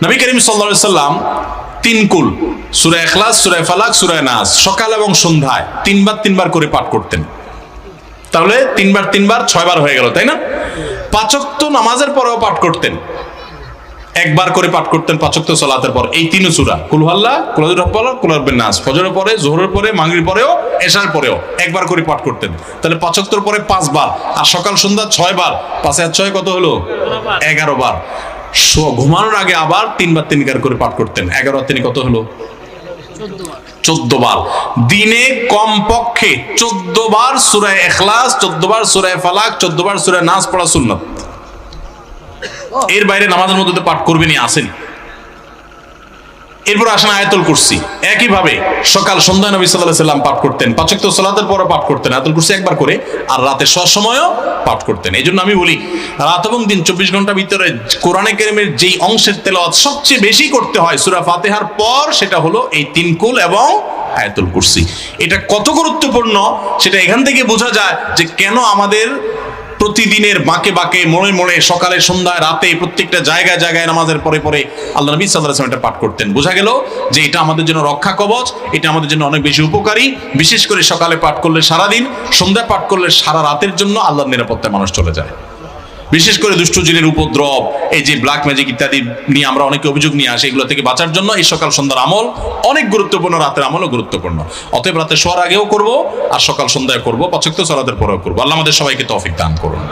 নবী করিম সাল্লাল্লাহু আলাইহি সাল্লাম তিন কুল সূরা ইখলাস, সূরা ফালাক, সূরা নাস সকাল এবং সন্ধ্যায় তিনবার করে পাঠ করতেন। তাহলে তিনবার 6 বার হয়ে গেল, তাই না? 5 ওয়াক্ত নামাজের পরেও পাঠ করতেন, একবার করে পাঠ করতেন 5 ওয়াক্ত সালাতের পর। এই তিন সূরা কুল হুয়াল্লাহ, কুল আউযু বিরাব্বিল ফালাক, কুল আউযু বিরাব্বিন নাস, ফজরের পরে, যোহরের পরে, মাগরিবের পরেও, এশার পরেও একবার করে পাঠ করতেন। তাহলে 5 ওয়াক্তের পরে 5 বার, আর সকাল সন্ধ্যা 6 বার, 5 আর 6 কত হলো? 11 বার। ঘুমানোর আগে আবার 3 করে পাঠ করতেন। 11 আর 3 কত হলো? 14 বার। দিনে কমপক্ষে 14 বার সূরা ইখলাস, 14 বার সূরা ফালাক, 14 বার সূরা নাস পড়া সুন্নাত। এর বাইরে নামাজের মধ্যে পাঠ করবেনই, আসেন। এরপর আসেন আয়াতুল কুরসি। একইভাবে সকাল সন্ধ্যা নবী সাল্লাল্লাহু আলাইহি সাল্লাম পাঠ করতেন, 5 ওয়াক্ত সালাতের পরে পাঠ করতেন আয়াতুল কুরসি একবার করে, আর রাতে সময়ও পাঠ করতেন। এই জন্য আমি বলি, রাত এবং দিন 24 ঘন্টার ভিতরে কোরআনে কারীমের যেই অংশের তেলাওয়াত সবচেয়ে বেশি করতে হয় সূরা ফাতিহার পর, সেটা হলো এই 3 কুল এবং আয়াতুল কুরসি। এটা কত গুরুত্বপূর্ণ সেটা এখান থেকে বোঝা যায় যে কেন আমাদের প্রতিদিনের বাঁকে বাঁকে, মোড়ে মোড়ে, সকালে সন্ধ্যায় রাতে প্রত্যেকটা জায়গায় জায়গায় নামাজের পরে পরে আল্লাহ নবী সাল্লাল্লাহু আলাইহি ওয়াসাল্লাম এটা পাঠ করতেন। বোঝা গেল যে এটা আমাদের জন্য রক্ষা কবচ, এটা আমাদের জন্য অনেক বেশি উপকারী। বিশেষ করে সকালে পাঠ করলে সারাদিন, সন্ধ্যায় পাঠ করলে সারা রাতের জন্য আল্লাহর নিরাপত্তায় মানুষ চলে যায়। বিশেষ করে দুষ্ট জিনের উপদ্রব, এই যে ব্ল্যাক ম্যাজিক ইত্যাদি নিয়ে আমরা অনেকে অভিযোগ নিয়ে আসি, এগুলো থেকে বাঁচার জন্য এই সকাল সন্ধ্যার আমল অনেক গুরুত্বপূর্ণ, রাতের আমলও গুরুত্বপূর্ণ। অতএব রাতে শোয়ার আগেও করব, আর সকাল সন্ধ্যায় করব, 5 ওয়াক্ত সালাতের পরেও করব। আল্লাহ আমাদের সবাইকে তৌফিক দান করুন।